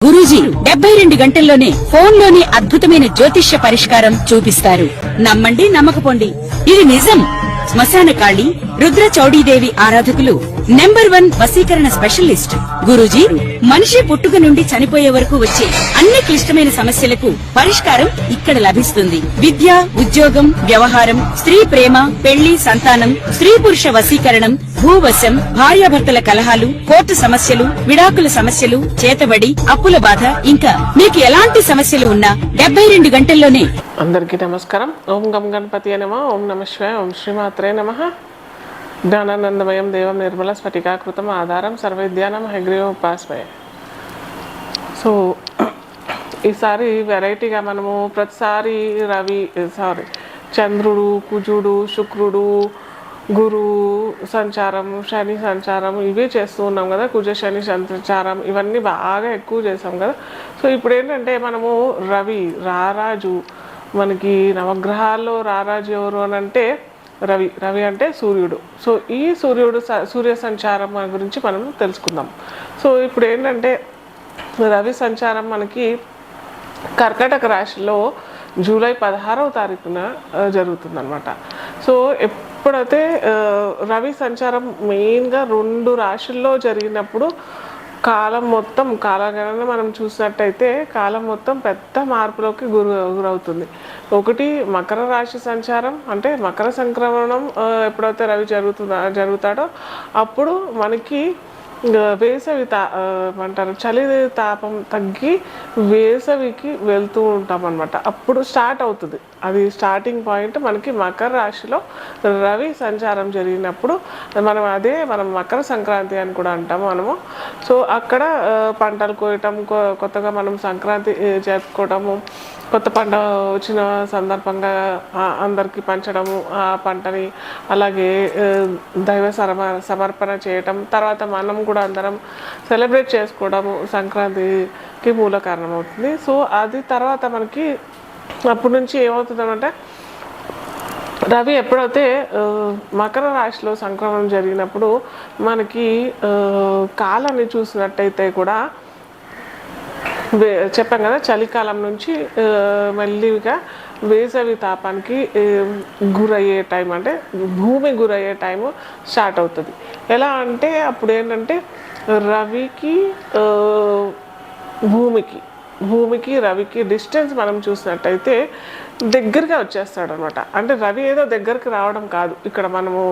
గురూజీ 72 గంటల్లోనే ఫోన్ లోని అద్భుతమైన జ్యోతిష్య పరిష్కారం చూపిస్తారు. నమ్మండి, నమ్మకపోండి, ఇది నిజం. శ్మశాన కాళి రుద్ర చౌడీదేవి ఆరాధకులు నంబర్ 1 వశీకరణ స్పెషలిస్ట్ గురూజీ. మనిషి పుట్టుక నుండి చనిపోయే వరకు వచ్చే అన్ని క్లిష్టమైన సమస్యలకు పరిష్కారం ఇక్కడ లభిస్తుంది. విద్య, ఉద్యోగం, వ్యవహారం, స్త్రీ ప్రేమ, పెళ్లి, సంతానం, స్త్రీ పురుష వశీకరణం, భూవశం, భార్యాభర్తల కలహాలు, కోర్టు సమస్యలు, విడాకుల సమస్యలు, చేతబడి, అప్పుల బాధ, ఇంకా మీకు ఎలాంటి సమస్యలు ఉన్నా 72 గంటల్లోనే. అందరికీ నమస్కారం. ఓం గం గణపతి నమః. ఓం నమః శివాయ. ఓం శ్రీమాత్రే నమః. జ్ఞానానందమయం దేవం నిర్మల స్ఫటికాకృతం ఆధారం సర్వవిద్యానాం హయగ్రీవం ఉపాస్మయే. సో ఈసారి వెరైటీగా మనము ప్రతిసారి చంద్రుడు, కుజుడు, శుక్రుడు, గురు సంచారం, శని సంచారం ఇవే చేస్తూ ఉన్నాం కదా. కుజ శని సంచారం ఇవన్నీ బాగా ఎక్కువ చేసాం కదా. సో ఇప్పుడు ఏంటంటే మనము రవి రారాజు, మనకి నవగ్రహాల్లో రారాజు ఎవరు అని అంటే రవి అంటే సూర్యుడు. సో ఈ సూర్య సంచారం గురించి మనం తెలుసుకుందాం. సో ఇప్పుడు ఏంటంటే రవి సంచారం మనకి కర్కాటక రాశిలో జూలై 16వ తారీఖున జరుగుతుందన్నమాట. సో ఎప్పుడైతే రవి సంచారం మెయిన్గా 2 రాశుల్లో జరిగినప్పుడు కాలం మొత్తం కాలగణన మనం చూసినట్టయితే కాలం మొత్తం పెద్ద మార్పులోకి గురవుతుంది. ఒకటి మకర రాశి సంచారం, అంటే మకర సంక్రమణం ఎప్పుడైతే రవి జరుగుతాడో అప్పుడు మనకి వేసవి అంటారు చలి తాపం తగ్గి వేసవికి వెళ్తూ ఉంటాం అనమాట. అప్పుడు స్టార్ట్ అవుతుంది. అది స్టార్టింగ్ పాయింట్ మనకి మకర రాశిలో రవి సంచారం జరిగినప్పుడు మనం మకర సంక్రాంతి అని కూడా అంటాము మనము. సో అక్కడ పంటలు కోయటం, కొత్తగా మనం సంక్రాంతి జరుపుకోవటము, కొత్త పంట వచ్చిన సందర్భంగా అందరికీ పంచడము ఆ పంటని, అలాగే దైవ సమర్పణ చేయటం, తర్వాత మనం కూడా అందరం సెలబ్రేట్ చేసుకోవడము సంక్రాంతికి మూల కారణం అవుతుంది. సో అది తర్వాత మనకి అప్పటి నుంచి ఏమవుతుందంటే రవి ఎప్పుడైతే మకర రాశిలో సంక్రమణం జరిగినప్పుడు మనకి కాలాన్ని చూసినట్టయితే కూడా చెప్పాం కదా, చలికాలం నుంచి మెల్లిగా వేసవి తాపానికి గురయ్యే టైం, అంటే భూమి గురయ్యే టైము స్టార్ట్ అవుతుంది. ఎలా అంటే అప్పుడు ఏంటంటే రవికి భూమికి రవికి డిస్టెన్స్ మనం చూసినట్టయితే దగ్గరగా వచ్చేస్తాడు అనమాట. అంటే రవి ఏదో దగ్గరికి రావడం కాదు, ఇక్కడ మనము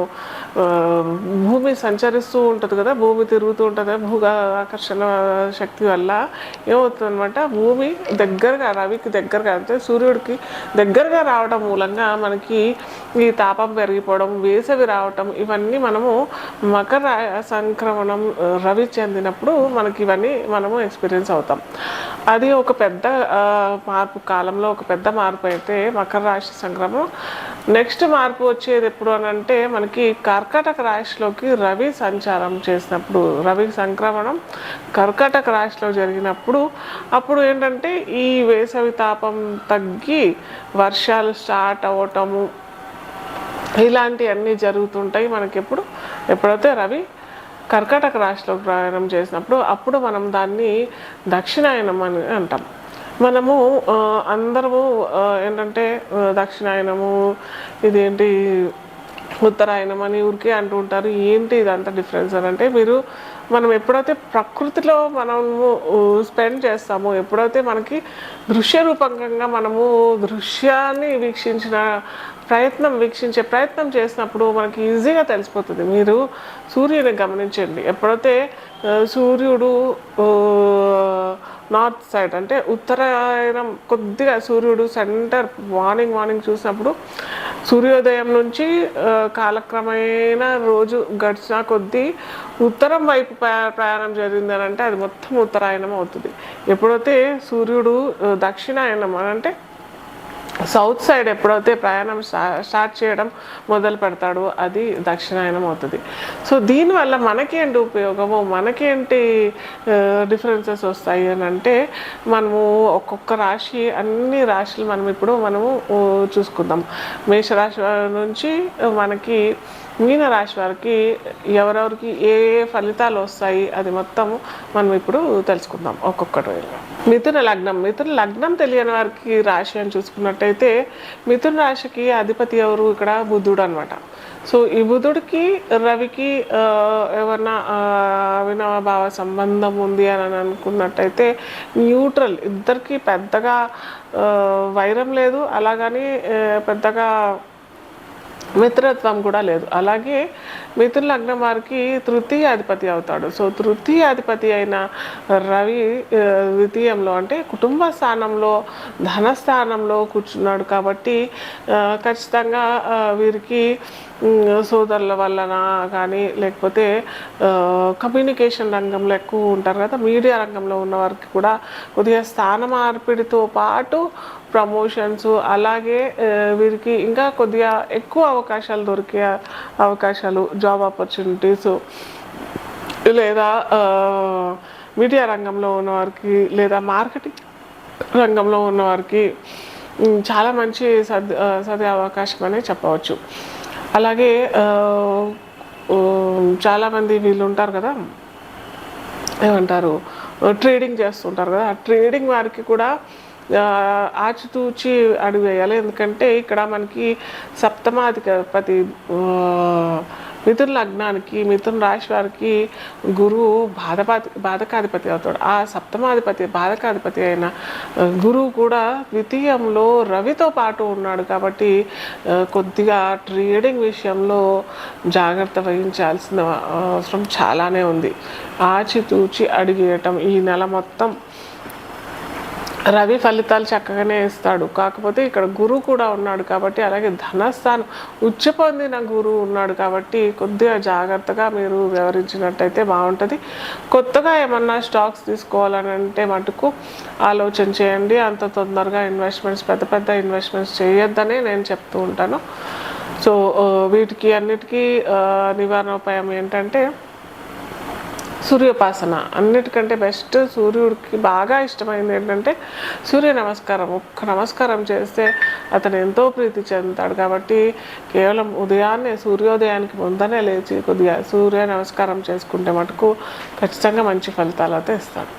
భూమి సంచరిస్తూ ఉంటుంది కదా, భూమి తిరుగుతూ ఉంటుంది, ఆకర్షణ శక్తి వల్ల ఏమవుతుంది అనమాట, భూమి దగ్గరగా రవికి దగ్గరగా, అంటే సూర్యుడికి దగ్గరగా రావడం మూలంగా మనకి ఈ తాపం పెరిగిపోవడం, వేసవి రావటం, ఇవన్నీ మనము మకర సంక్రమణం రవి చెందినప్పుడు మనకి ఇవన్నీ మనము ఎక్స్పీరియన్స్ అవుతాం. అది ఒక పెద్ద మార్పు, కాలంలో ఒక పెద్ద మార్పు అయితే మకర రాశి సంక్రమణం. నెక్స్ట్ మార్పు వచ్చేది ఎప్పుడు అని అంటే మనకి కర్కాటక రాశిలోకి రవి సంచారం చేసినప్పుడు, రవి సంక్రమణం కర్కాటక రాశిలో జరిగినప్పుడు అప్పుడు ఏంటంటే ఈ వేసవి తాపం తగ్గి వర్షాలు స్టార్ట్ అవ్వటము ఇలాంటివన్నీ జరుగుతుంటాయి మనకి. ఎప్పుడైతే రవి కర్కాటక రాశిలో ప్రయాణం చేసినప్పుడు అప్పుడు మనం దాన్ని దక్షిణాయనం అని అంటాం. మనము అందరము ఏంటంటే దక్షిణాయనము, ఇదేంటి ఉత్తరాయణం అని ఊరికే అంటూ ఉంటారు. ఏంటి ఇదంతా డిఫరెన్స్ అని అంటే, మనం ఎప్పుడైతే ప్రకృతిలో మనము స్పెండ్ చేస్తామో, ఎప్పుడైతే మనకి దృశ్య రూపకంగా మనము దృశ్యాన్ని వీక్షించే ప్రయత్నం చేసినప్పుడు మనకి ఈజీగా తెలిసిపోతుంది. మీరు సూర్యుని గమనించండి, ఎప్పుడైతే సూర్యుడు నార్త్ సైడ్, అంటే ఉత్తరాయణం కొద్దిగా సూర్యుడు సెంటర్ మార్నింగ్ చూసినప్పుడు సూర్యోదయం నుంచి కాలక్రమేణా రోజు గడిచిన కొద్దీ ఉత్తరం వైపు ప్రయాణం జరిగిందని అంటే అది మొత్తం ఉత్తరాయణం అవుతుంది. ఎప్పుడైతే సూర్యుడు దక్షిణాయనం అని అంటే సౌత్ సైడ్ ఎప్పుడైతే ప్రయాణం స్టార్ట్ చేయడం మొదలు పెడతాడో అది దక్షిణాయనం అవుతుంది. సో దీనివల్ల మనకేంటి ఉపయోగము, మనకేంటి డిఫరెన్సెస్ వస్తాయి అని అంటే, మనము ఒక్కొక్క రాశి, అన్ని రాశులు మనము చూసుకుందాం. మేషరాశి నుంచి మనకి మీన రాశి వారికి ఎవరెవరికి ఏ ఏ ఫలితాలు వస్తాయి అది మొత్తం మనం ఇప్పుడు తెలుసుకుందాం ఒక్కొక్కటి. మిథున లగ్నం తెలియని వారికి రాశి అని చూసుకున్నట్టయితే మిథున రాశికి అధిపతి ఎవరు? ఇక్కడ బుధుడు అనమాట. సో ఈ బుధుడికి రవికి ఏమన్నా అవినాభావ సంబంధం ఉంది అని అనుకున్నట్టయితే న్యూట్రల్, ఇద్దరికి పెద్దగా వైరం లేదు, అలాగని పెద్దగా మిత్రత్వం కూడా లేదు. అలాగే మిథున లగ్నం వారికి తృతీయ అధిపతి అవుతాడు. సో తృతీయ అధిపతి అయిన రవి ద్వితీయంలో అంటే కుటుంబ స్థానంలో, ధనస్థానంలో కూర్చున్నాడు కాబట్టి ఖచ్చితంగా వీరికి సోదరుల వలన కానీ లేకపోతే కమ్యూనికేషన్ రంగంలో ఎక్కువ ఉంటారు కదా, మీడియా రంగంలో ఉన్న వారికి కూడా కొద్దిగా స్థాన మార్పిడితో పాటు ప్రమోషన్స్, అలాగే వీరికి ఇంకా కొద్దిగా ఎక్కువ అవకాశాలు దొరికే అవకాశాలు, జాబ్ ఆపర్చునిటీస్, లేదా మీడియా రంగంలో ఉన్నవారికి లేదా మార్కెటింగ్ రంగంలో ఉన్నవారికి చాలా మంచి సదే అవకాశం అనే చెప్పవచ్చు. అలాగే చాలామంది వీళ్ళు ఉంటారు కదా, ఏమంటారు, ట్రేడింగ్ చేస్తుంటారు కదా, ఆ ట్రేడింగ్ వారికి కూడా ఆచితూచి అడుగు వేయాలి. ఎందుకంటే ఇక్కడ మనకి సప్తమాధిపతి మిథున లగ్నానికి, మిథున రాశి వారికి గురువు బాధకాధిపతి అవుతాడు. ఆ సప్తమాధిపతి బాధకాధిపతి అయిన గురువు కూడా ద్వితీయంలో రవితో పాటు ఉన్నాడు కాబట్టి కొద్దిగా ట్రేడింగ్ విషయంలో జాగ్రత్త వహించాల్సిన అవసరం చాలానే ఉంది. ఆచితూచి అడిగేయటం. ఈ నెల మొత్తం రవి ఫలితాలు చక్కగానే ఇస్తాడు, కాకపోతే ఇక్కడ గురువు కూడా ఉన్నాడు కాబట్టి, అలాగే ధనస్థానం ఉచ్చ పొందిన గురువు ఉన్నాడు కాబట్టి కొద్దిగా జాగ్రత్తగా మీరు వ్యవహరించినట్టయితే బాగుంటుంది. కొత్తగా ఏమన్నా స్టాక్స్ తీసుకోవాలని అంటే మటుకు ఆలోచన చేయండి. అంత తొందరగా పెద్ద పెద్ద ఇన్వెస్ట్మెంట్స్ చేయొద్దనే నేను చెప్తూ ఉంటాను. సో వీటికి అన్నిటికీ నివారణోపాయం ఏంటంటే సూర్యోపాసన. అన్నిటికంటే బెస్ట్, సూర్యుడికి బాగా ఇష్టమైంది ఏంటంటే సూర్య నమస్కారం. ఒక్క నమస్కారం చేస్తే అతను ఎంతో ప్రీతి చెందుతాడు కాబట్టి కేవలం ఉదయాన్నే, సూర్యోదయానికి ముందనే లేచి కొద్దిగా సూర్య నమస్కారం చేసుకుంటే మటుకు ఖచ్చితంగా మంచి ఫలితాలు అయితే ఇస్తాడు.